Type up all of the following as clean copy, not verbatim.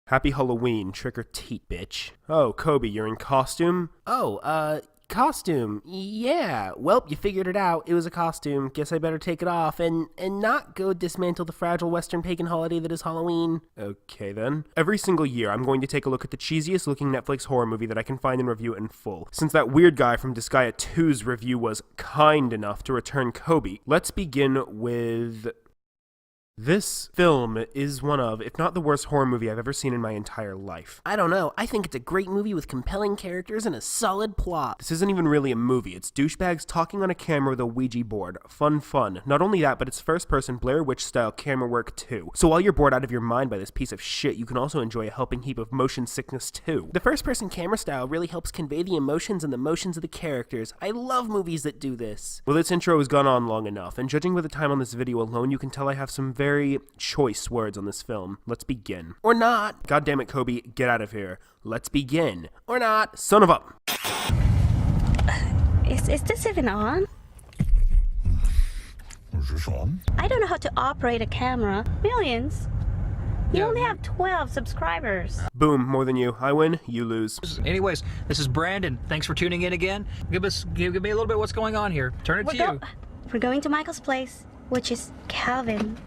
Happy Halloween, trick or treat, bitch. Oh, Kobe, you're in costume? Oh, costume. Yeah. Well, you figured it out. It was a costume. Guess I better take it off and not go dismantle the fragile Western pagan holiday that is Halloween. Okay, then. Every single year, I'm going to take a look at the cheesiest looking Netflix horror movie that I can find and review it in full. Since that weird guy from Disgaea 2's review was kind enough to return Kobe, let's begin with... This film is one of, if not the worst horror movie I've ever seen in my entire life. I don't know, I think it's a great movie with compelling characters and a solid plot. This isn't even really a movie, it's douchebags talking on a camera with a Ouija board. Fun. Not only that, but it's first person Blair Witch style camera work too. So while you're bored out of your mind by this piece of shit, you can also enjoy a helping heap of motion sickness too. The first person camera style really helps convey the emotions and the motions of the characters. I love movies that do this. Well, this intro has gone on long enough, and judging by the time on this video alone, you can tell I have some very choice words on this film. Let's begin. Or not. God damn it, Kobe, get out of here. Let's begin. Or not. Son of a... Is this even on? Is this on? I don't know how to operate a camera. Millions. You Yeah. only have 12 subscribers. Boom, more than you. I win, you lose. Anyways, this is Brandon. Thanks for tuning in again. Give me a little bit what's going on here. Turn it to you. We're going to Michael's place, which is Calvin,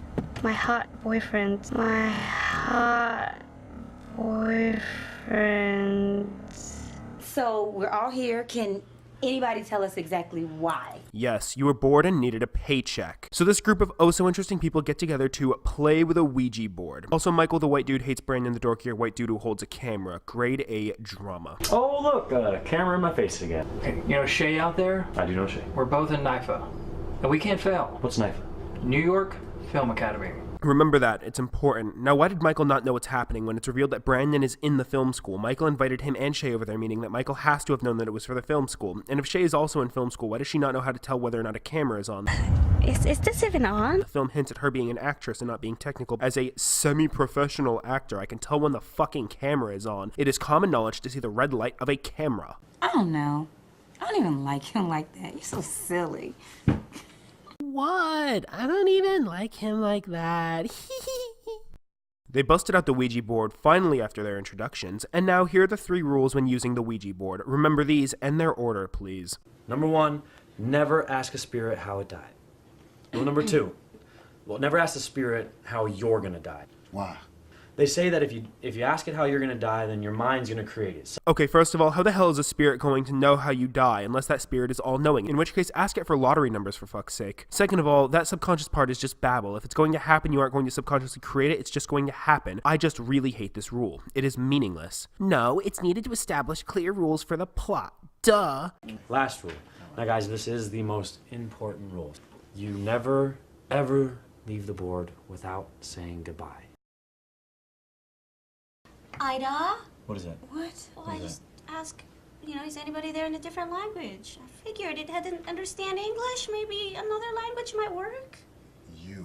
my hot boyfriend. My hot boyfriend. So we're all here. Can anybody tell us exactly why? Yes, you were bored and needed a paycheck. So this group of oh-so-interesting people get together to play with a Ouija board. Also, Michael the white dude hates Brandon the dorkier white dude who holds a camera. Grade A drama. Oh, look, camera in my face again. Hey, you know Shay out there? I do know Shay. We're both in NIFA. And we can't fail. What's knife? New York Film Academy. Remember that, it's important. Now, why did Michael not know what's happening when it's revealed that Brandon is in the film school? Michael invited him and Shay over there, meaning that Michael has to have known that it was for the film school. And if Shay is also in film school, why does she not know how to tell whether or not a camera is on? Is this even on? The film hints at her being an actress and not being technical. As a semi-professional actor, I can tell when the fucking camera is on. It is common knowledge to see the red light of a camera. I don't know. I don't even like him like that. You're so silly. What? I don't even like him like that. They busted out the Ouija board finally after their introductions, and now here are the 3 rules when using the Ouija board. Remember these and their order, please. Number 1, never ask a spirit how it died. Rule number 2, well, never ask the spirit how you're gonna die. Why? They say that if you ask it how you're gonna die, then your mind's gonna create it. Okay, first of all, how the hell is a spirit going to know how you die unless that spirit is all-knowing? In which case, ask it for lottery numbers, for fuck's sake. Second of all, that subconscious part is just babble. If it's going to happen, you aren't going to subconsciously create it, it's just going to happen. I just really hate this rule. It is meaningless. No, it's needed to establish clear rules for the plot. Duh. Last rule. Now guys, this is the most important rule. You never, ever leave the board without saying goodbye. Ida? What is that? What? Well, I just asked, is anybody there in a different language? I figured it didn't understand English. Maybe another language might work. You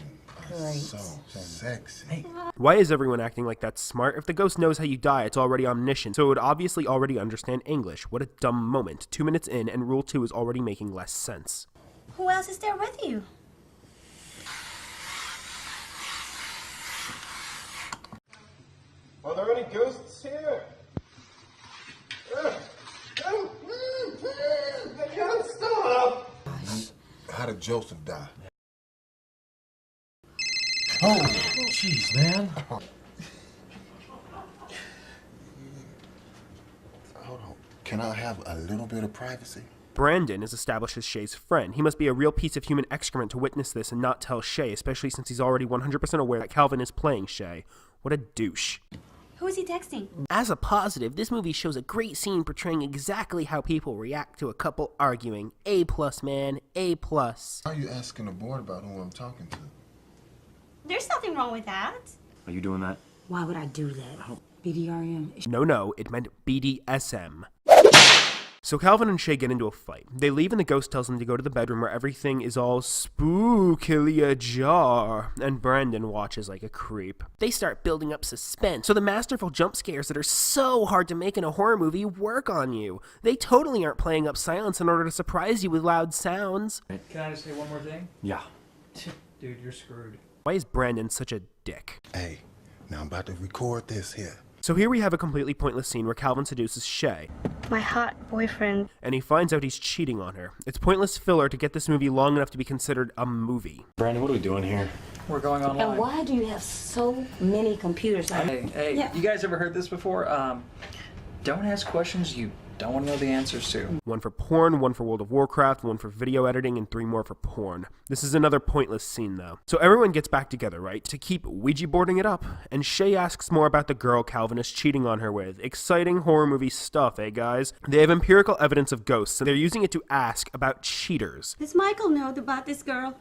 are so sexy. Why is everyone acting like that's smart? If the ghost knows how you die, it's already omniscient, so it would obviously already understand English. What a dumb moment. 2 minutes in, and rule 2 is already making less sense. Who else is there with you? Are there any ghosts here? I can't stop! How did Joseph die? Oh, jeez, man. Hold on. Can I have a little bit of privacy? Brandon is established as Shay's friend. He must be a real piece of human excrement to witness this and not tell Shay, especially since he's already 100% aware that Calvin is playing Shay. What a douche. Who is he texting? As a positive, this movie shows a great scene portraying exactly how people react to a couple arguing. A+, man. A+. Why are you asking the board about who I'm talking to? There's nothing wrong with that. Are you doing that? Why would I do that? BDRM? No, it meant BDSM. So Calvin and Shay get into a fight. They leave and the ghost tells them to go to the bedroom where everything is all spookily ajar, and Brandon watches like a creep. They start building up suspense, so the masterful jump scares that are so hard to make in a horror movie work on you. They totally aren't playing up silence in order to surprise you with loud sounds. Can I just say one more thing? Yeah. Dude, you're screwed. Why is Brandon such a dick? Hey, now I'm about to record this here. So here we have a completely pointless scene where Calvin seduces Shay, My hot boyfriend. and he finds out he's cheating on her. It's pointless filler to get this movie long enough to be considered a movie. Brandon, what are we doing here? We're going online. And why do you have so many computers? Hey, Yeah. you guys ever heard this before? Don't ask questions you don't want to know the answers to. One for porn, one for World of Warcraft, one for video editing, and 3 more for porn. This is another pointless scene, though. So everyone gets back together, right, to keep Ouija boarding it up, and Shay asks more about the girl Calvin is cheating on her with. Exciting horror movie stuff, eh, guys? They have empirical evidence of ghosts, and they're using it to ask about cheaters. Does Michael know about this girl?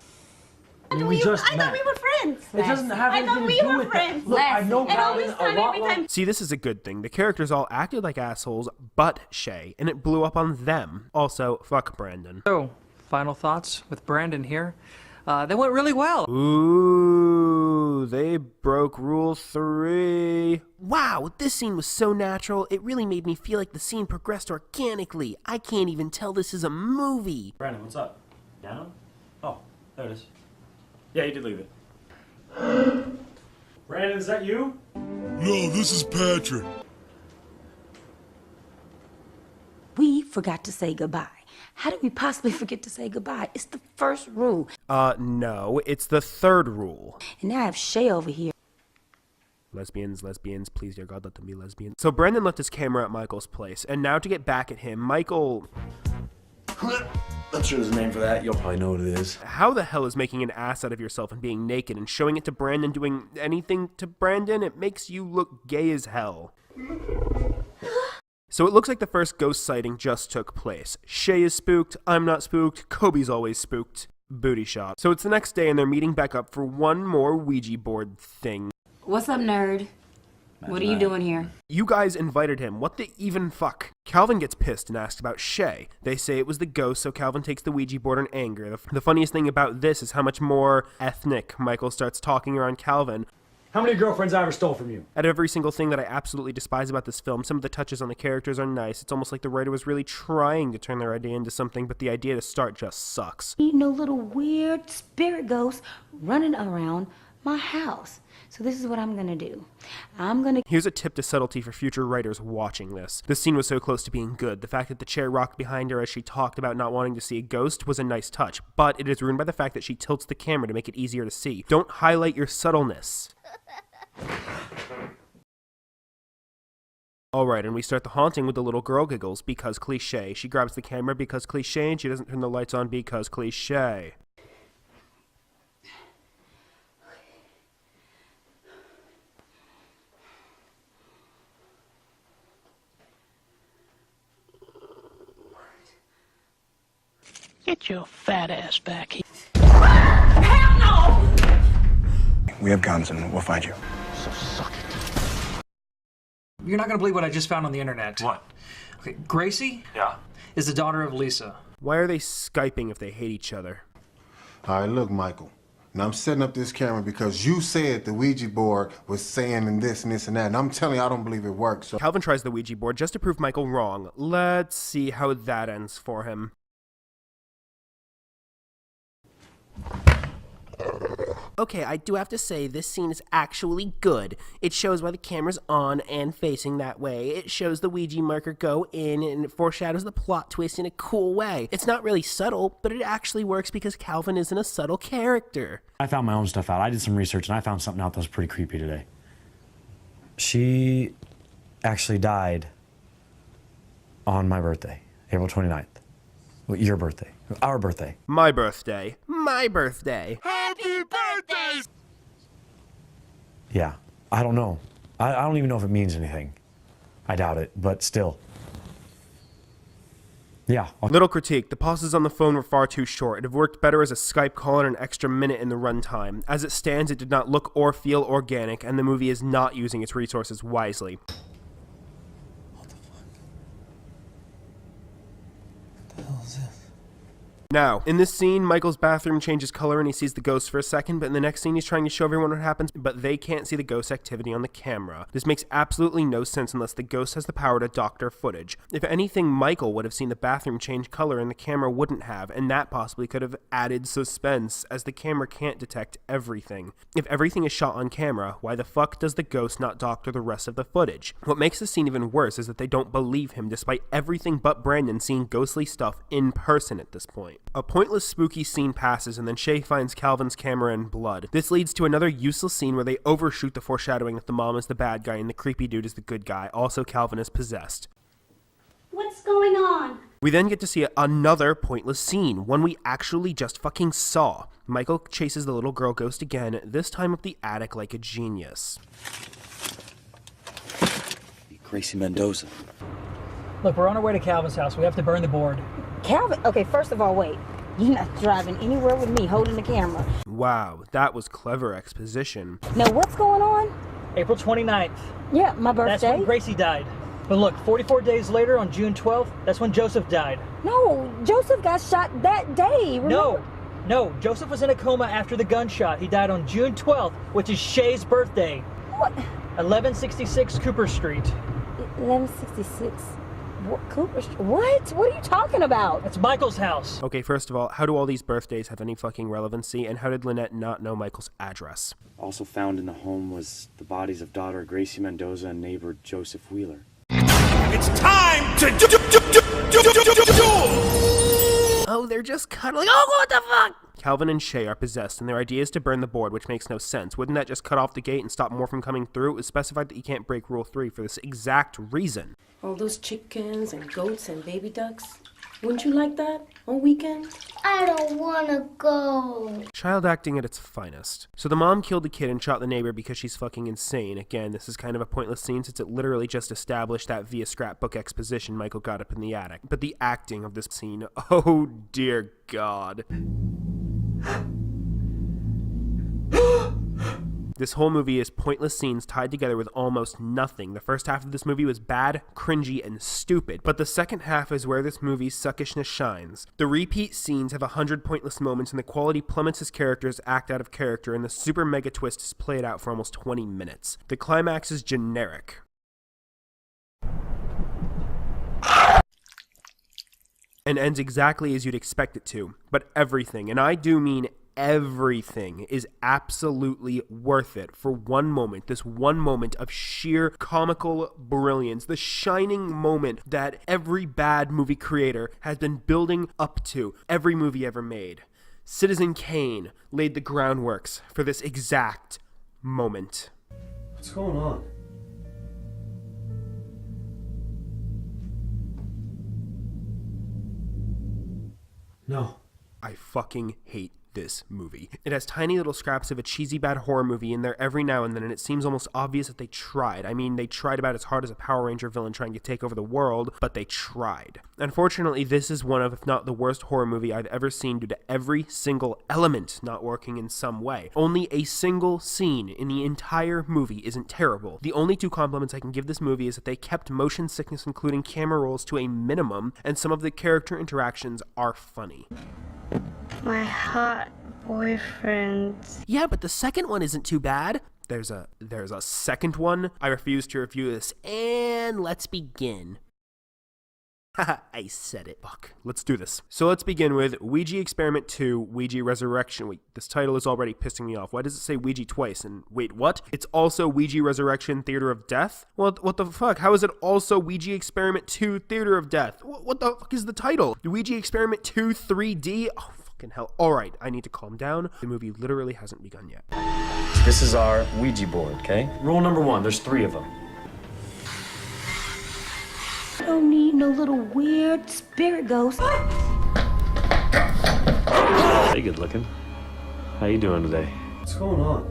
I mean, we just I thought met. we were friends. It doesn't have I anything thought to we do were with friends. that. Look, I know And all Calvin this a time, lot every more. time. See, this is a good thing. The characters all acted like assholes, but Shay, and it blew up on them. Also, fuck Brandon. So, final thoughts with Brandon here. They went really well. Ooh, they broke rule 3. Wow, this scene was so natural, it really made me feel like the scene progressed organically. I can't even tell this is a movie. Brandon, what's up? Down? Oh, there it is. Yeah, you did leave it. Brandon, is that you? No, this is Patrick. We forgot to say goodbye. How did we possibly forget to say goodbye? It's the first rule. No, it's the 3rd rule. And now I have Shay over here. Lesbians, please dear God, let them be lesbians. So Brandon left his camera at Michael's place, and now to get back at him, Michael... Not sure there's a name for that. You'll probably know what it is. How the hell is making an ass out of yourself and being naked and showing it to Brandon doing anything to Brandon? It makes you look gay as hell. So it looks like the first ghost sighting just took place. Shay is spooked, I'm not spooked, Kobe's always spooked. Booty shot. So it's the next day and they're meeting back up for one more Ouija board thing. What's up, nerd? What are you doing here? You guys invited him. What the even fuck? Calvin gets pissed and asks about Shay. They say it was the ghost, so Calvin takes the Ouija board in anger. The funniest thing about this is how much more ethnic Michael starts talking around Calvin. How many girlfriends I ever stole from you? Out of every single thing that I absolutely despise about this film, some of the touches on the characters are nice. It's almost like the writer was really trying to turn their idea into something, but the idea to start just sucks. No little weird spirit ghosts running around my house. So this is what I'm gonna do. Here's a tip to subtlety for future writers watching this. This scene was so close to being good. The fact that the chair rocked behind her as she talked about not wanting to see a ghost was a nice touch, but it is ruined by the fact that she tilts the camera to make it easier to see. Don't highlight your subtleness. Alright, and we start the haunting with the little girl giggles because cliche. She grabs the camera because cliche, and she doesn't turn the lights on because cliche. Get your fat ass back here. We have guns and we'll find you. You're not going to believe what I just found on the internet. What? Okay, Gracie Yeah. is the daughter of Lisa. Why are they Skyping if they hate each other? All right, look, Michael. Now, I'm setting up this camera because you said the Ouija board was saying and this and that, and I'm telling you, I don't believe it works. So Calvin tries the Ouija board just to prove Michael wrong. Let's see how that ends for him. Okay, I do have to say, this scene is actually good. It shows why the camera's on and facing that way. It shows the Ouija marker go in, and it foreshadows the plot twist in a cool way. It's not really subtle, but it actually works because Calvin isn't a subtle character. I found my own stuff out. I did some research and I found something out that was pretty creepy today. She actually died on my birthday, April 29th. Well, your birthday. Our birthday. My birthday. My birthday. Yeah, I don't know. I don't even know if it means anything. I doubt it, but still. Yeah. Little critique, the pauses on the phone were far too short. It'd have worked better as a Skype call and an extra minute in the runtime. As it stands, it did not look or feel organic, and the movie is not using its resources wisely. Now, in this scene, Michael's bathroom changes color and he sees the ghost for a second, but in the next scene he's trying to show everyone what happens, but they can't see the ghost activity on the camera. This makes absolutely no sense unless the ghost has the power to doctor footage. If anything, Michael would have seen the bathroom change color and the camera wouldn't have, and that possibly could have added suspense, as the camera can't detect everything. If everything is shot on camera, why the fuck does the ghost not doctor the rest of the footage? What makes the scene even worse is that they don't believe him, despite everything but Brandon seeing ghostly stuff in person at this point. A pointless spooky scene passes, and then Shay finds Calvin's camera in blood. This leads to another useless scene where they overshoot the foreshadowing that the mom is the bad guy and the creepy dude is the good guy. Also, Calvin is possessed. What's going on? We then get to see another pointless scene, one we actually just fucking saw. Michael chases the little girl ghost again, this time up the attic like a genius. Gracie Mendoza. Look, we're on our way to Calvin's house. We have to burn the board. Calvin? Okay, first of all, wait. You're not driving anywhere with me holding the camera. Wow, that was clever exposition. Now, what's going on? April 29th. Yeah, my birthday. That's when Gracie died. But look, 44 days later, on June 12th, that's when Joseph died. No, Joseph got shot that day, remember? No, Joseph was in a coma after the gunshot. He died on June 12th, which is Shay's birthday. What? 1166 Cooper Street. 1166? What, Cooper Street? What? What are you talking about? That's Michael's house. Okay, first of all, how do all these birthdays have any fucking relevancy, and how did Lynette not know Michael's address? Also found in the home was the bodies of daughter Gracie Mendoza and neighbor Joseph Wheeler. It's time to do. Oh, they're just cuddling. Oh, what the fuck? Calvin and Shay are possessed, and their idea is to burn the board, which makes no sense. Wouldn't that just cut off the gate and stop more from coming through? It was specified that you can't break Rule 3 for this exact reason. All those chickens and goats and baby ducks. Wouldn't you like that on weekends? I don't want to go. Child acting at its finest. So the mom killed the kid and shot the neighbor because she's fucking insane. Again, this is kind of a pointless scene since it literally just established that via scrapbook exposition Michael got up in the attic. But the acting of this scene, oh dear God. This whole movie is pointless scenes tied together with almost nothing. The first half of this movie was bad, cringy, and stupid, but the second half is where this movie's suckishness shines. The repeat scenes have 100 pointless moments, and the quality plummets as characters act out of character, and the super mega twist is played out for almost 20 minutes. The climax is generic. And ends exactly as you'd expect it to, but everything, and I do mean everything, is absolutely worth it for one moment, this one moment of sheer comical brilliance, the shining moment that every bad movie creator has been building up to, every movie ever made. Citizen Kane laid the groundworks for this exact moment. What's going on? No. I fucking hate this movie. It has tiny little scraps of a cheesy bad horror movie in there every now and then, and it seems almost obvious that they tried. I mean, they tried about as hard as a Power Ranger villain trying to take over the world, but they tried. Unfortunately, this is one of, if not the worst horror movie I've ever seen due to every single element not working in some way. Only a single scene in the entire movie isn't terrible. The only two compliments I can give this movie is that they kept motion sickness, including camera rolls, to a minimum, and some of the character interactions are funny. My hot boyfriend. Yeah, but the second one isn't too bad. There's a second one. I refuse to review this, and let's begin. Haha, I said it. Fuck. Let's do this. So let's begin with Ouija Experiment 2, Ouija Resurrection. Wait, this title is already pissing me off. Why does it say Ouija twice? And wait, what? It's also Ouija Resurrection Theater of Death? What the fuck? How is it also Ouija Experiment 2 Theater of Death? What the fuck is the title? Ouija Experiment 2 3D? Oh, fucking hell. Alright, I need to calm down. The movie literally hasn't begun yet. This is our Ouija board, okay? Rule number 1, there's 3 of them. I don't need no little weird spirit ghost. Hey, good looking. How you doing today? What's going on?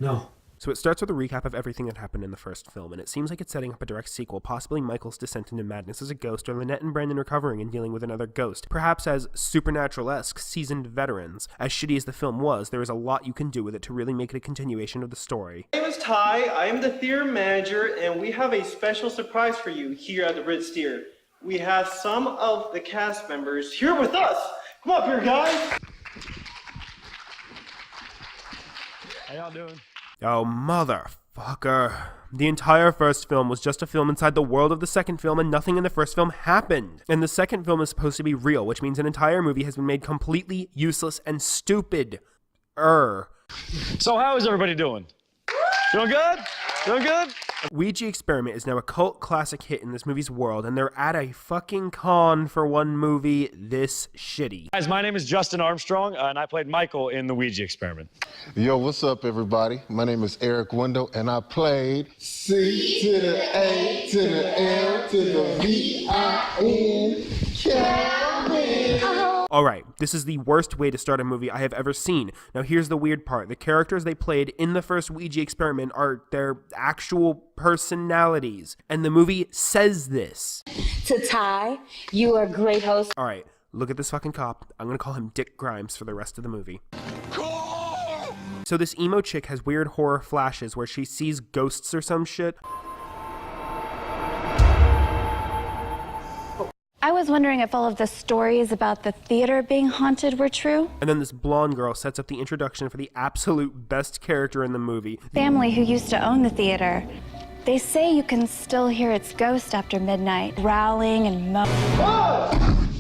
No. So it starts with a recap of everything that happened in the first film, and it seems like it's setting up a direct sequel, possibly Michael's descent into madness as a ghost, or Lynette and Brandon recovering and dealing with another ghost, perhaps as Supernatural-esque seasoned veterans. As shitty as the film was, there is a lot you can do with it to really make it a continuation of the story. My name is Ty, I am the theater manager, and we have a special surprise for you here at the Ritz Theater. We have some of the cast members here with us. Come up here, guys. How y'all doing? Oh, motherfucker. The entire first film was just a film inside the world of the second film, and nothing in the first film happened. And the second film is supposed to be real, which means an entire movie has been made completely useless and stupid. So how is everybody doing? Doing good? Doing good? Ouija Experiment is now a cult classic hit in this movie's world, and they're at a fucking con for one movie this shitty. Guys, my name is Justin Armstrong, and I played Michael in the Ouija Experiment. Yo, what's up, everybody? My name is Eric Window, and I played C to the A to the L to the V-I-N, Calvin. Alright, this is the worst way to start a movie I have ever seen. Now here's the weird part. The characters they played in the first Ouija Experiment are their actual personalities. And the movie says this. To Ty, you are a great host. Alright, look at this fucking cop. I'm gonna call him Dick Grimes for the rest of the movie. So this emo chick has weird horror flashes where she sees ghosts or some shit. I was wondering if all of the stories about the theater being haunted were true. And then this blonde girl sets up the introduction for the absolute best character in the movie. Family who used to own the theater. They say you can still hear its ghost after midnight, growling and moaning.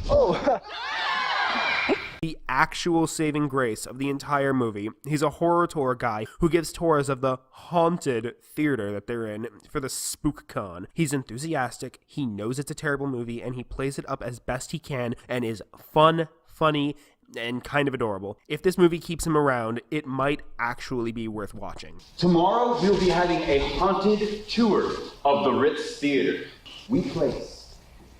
Oh! The actual saving grace of the entire movie. He's a horror tour guy who gives tours of the haunted theater that they're in for the spook con. He's enthusiastic, he knows it's a terrible movie, and he plays it up as best he can and is fun, funny, and kind of adorable. If this movie keeps him around, it might actually be worth watching. Tomorrow, we'll be having a haunted tour of the Ritz Theater. We place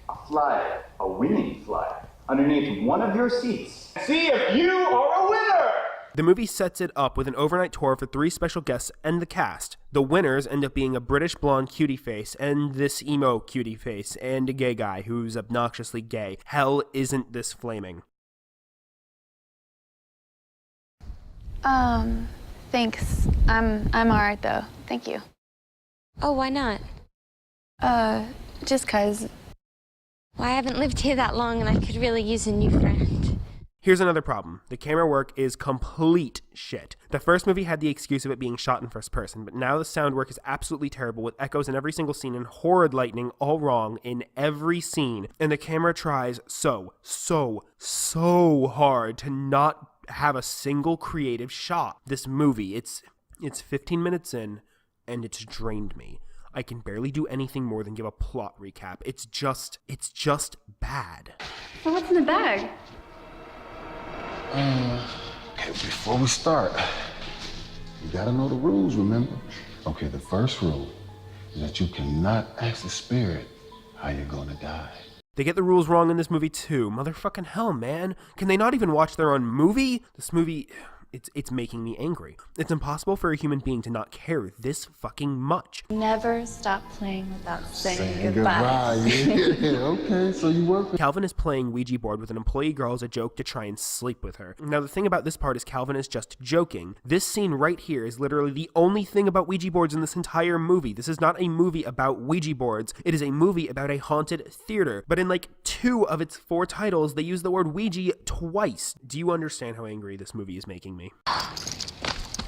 a flyer, a winning flyer, underneath one of your seats. See if you are a winner! The movie sets it up with an overnight tour for 3 special guests and the cast. The winners end up being a British blonde cutie face, and this emo cutie face, and a gay guy who's obnoxiously gay. Hell isn't this flaming. Thanks. I'm alright though. Thank you. Oh, why not? Just 'cause. Well, I haven't lived here that long and I could really use a new friend. Here's another problem. The camera work is complete shit. The first movie had the excuse of it being shot in first person, but now the sound work is absolutely terrible with echoes in every single scene and horrid lighting all wrong in every scene. And the camera tries so hard to not have a single creative shot. This movie, it's 15 minutes in and it's drained me. I can barely do anything more than give a plot recap. It's just bad. Well, what's in the bag? Okay, before we start, you gotta know the rules, remember? Okay, the first rule is that you cannot ask the spirit how you're gonna die. They get the rules wrong in this movie too. Motherfucking hell, man. Can they not even watch their own movie? This movie, it's making me angry. It's impossible for a human being to not care this fucking much. Never stop playing without saying goodbye. Yeah, okay, so you work. Calvin is playing Ouija board with an employee girl as a joke to try and sleep with her. Now the thing about this part is Calvin is just joking. This scene right here is literally the only thing about Ouija boards in this entire movie. This is not a movie about Ouija boards. It is a movie about a haunted theater. But in like 2 of its 4 titles, they use the word Ouija twice. Do you understand how angry this movie is making me?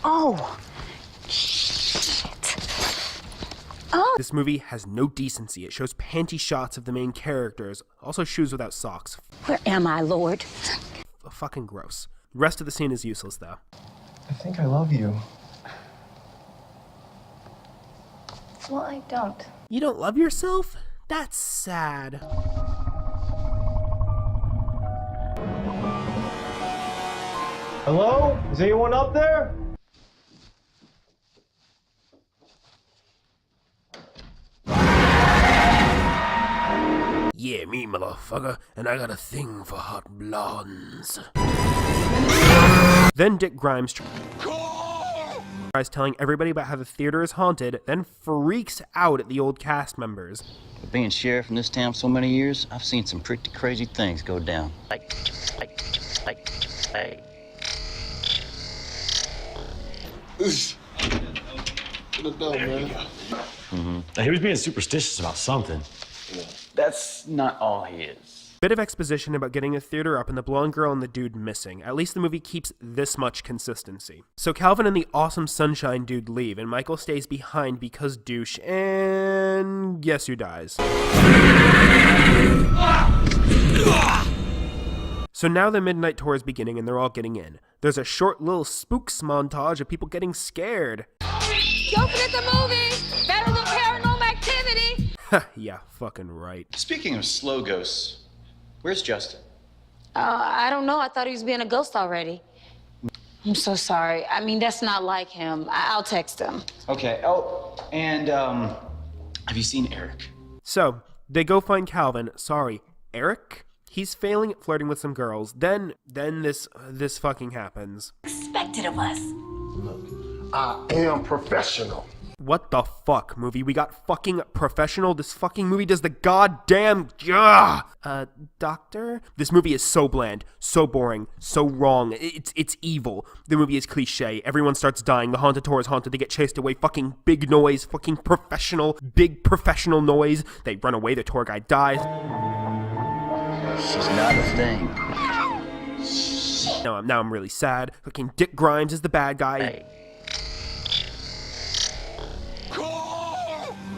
Oh, shit. Oh. This movie has no decency. It shows panty shots of the main characters, also shoes without socks. Where am I, Lord? Fucking gross. The rest of the scene is useless, though. I think I love you. Well, I don't. You don't love yourself? That's sad. Hello? Is anyone up there? Yeah, me, motherfucker, and I got a thing for hot blondes. Then Dick Grimes tries telling everybody about how the theater is haunted, then freaks out at the old cast members. Being sheriff in this town so many years, I've seen some pretty crazy things go down. He was being superstitious about something. That's not all he is. Bit of exposition about getting a theater up and the blonde girl and the dude missing. At least the movie keeps this much consistency. So Calvin and the awesome sunshine dude leave, and Michael stays behind because douche, and guess who dies? So now the midnight tour is beginning and they're all getting in. There's a short little spooks montage of people getting scared. Open at the movie! Better than Paranormal Activity! Yeah, fucking right. Speaking of slow ghosts, where's Justin? I don't know. I thought he was being a ghost already. I'm so sorry. I mean, that's not like him. I'll text him. Okay. Oh, and have you seen Eric? So they go find Calvin. Sorry, Eric? He's failing at flirting with some girls. Then this fucking happens. Expected of us. Look, I am professional. What the fuck, movie? We got fucking professional? This fucking movie does the goddamn... Doctor? This movie is so bland, so boring, so wrong. It's evil. The movie is cliche. Everyone starts dying. The haunted tour is haunted. They get chased away. Fucking big noise. Fucking big professional noise. They run away. The tour guide dies. She's not a thing. Now I'm really sad. Fucking Dick Grimes is the bad guy. Hey.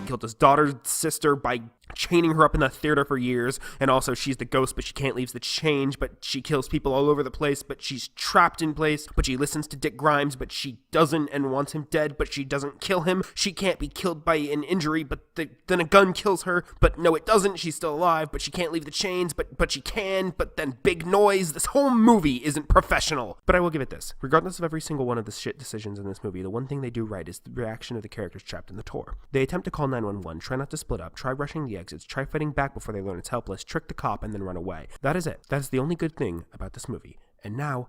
Killed his daughter's sister by chaining her up in the theater for years, and also she's the ghost, but she can't leave the change, but she kills people all over the place, but she's trapped in place, but she listens to Dick Grimes, but she doesn't, and wants him dead, but she doesn't kill him. She can't be killed by an injury, but then a gun kills her, but no it doesn't, she's still alive, but she can't leave the chains, but she can, but then big noise. This whole movie isn't professional. But I will give it this. Regardless of every single one of the shit decisions in this movie, the one thing they do right is the reaction of the characters trapped in the tour. They attempt to call 911, try not to split up, try rushing the exits, try fighting back before they learn it's helpless, trick the cop, and then run away. That is it. That is the only good thing about this movie. And now,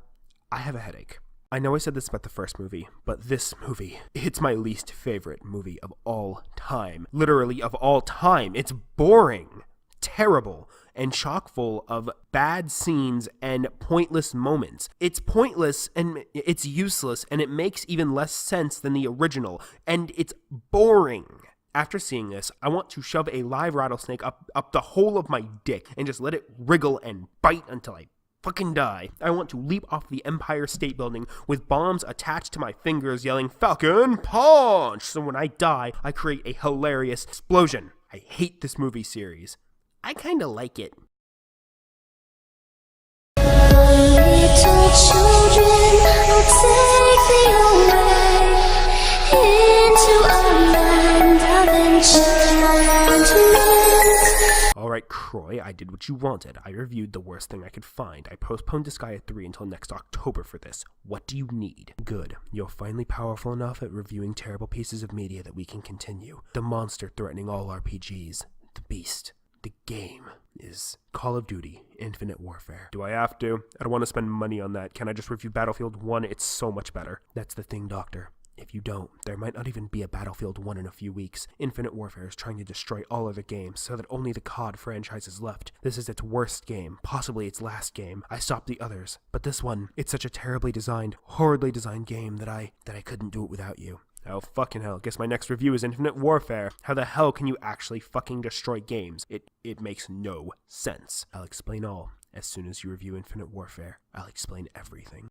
I have a headache. I know I said this about the first movie, but this movie, it's my least favorite movie of all time. Literally of all time. It's boring, terrible, and chock full of bad scenes and pointless moments. It's pointless and it's useless, and it makes even less sense than the original, and it's boring. After seeing this, I want to shove a live rattlesnake up the hole of my dick and just let it wriggle and bite until I fucking die. I want to leap off the Empire State Building with bombs attached to my fingers yelling, "Falcon Punch!" So when I die, I create a hilarious explosion. I hate this movie series. I kinda like it. Little children, take me away into a land of enchantment. Alright, Croy, I did what you wanted. I reviewed the worst thing I could find. I postponed Disgaea 3 until next October for this. What do you need? Good. You're finally powerful enough at reviewing terrible pieces of media that we can continue. The monster threatening all RPGs. The beast. The game is Call of Duty Infinite Warfare. Do I have to? I don't want to spend money on that. Can I just review Battlefield 1? It's so much better. That's the thing, Doctor. If you don't, there might not even be a Battlefield 1 in a few weeks. Infinite Warfare is trying to destroy all other games so that only the COD franchise is left. This is its worst game, possibly its last game. I stopped the others, but this one, it's such a terribly designed, horridly designed game that I couldn't do it without you. Oh, fucking hell. Guess my next review is Infinite Warfare. How the hell can you actually fucking destroy games? It makes no sense. I'll explain all. As soon as you review Infinite Warfare, I'll explain everything.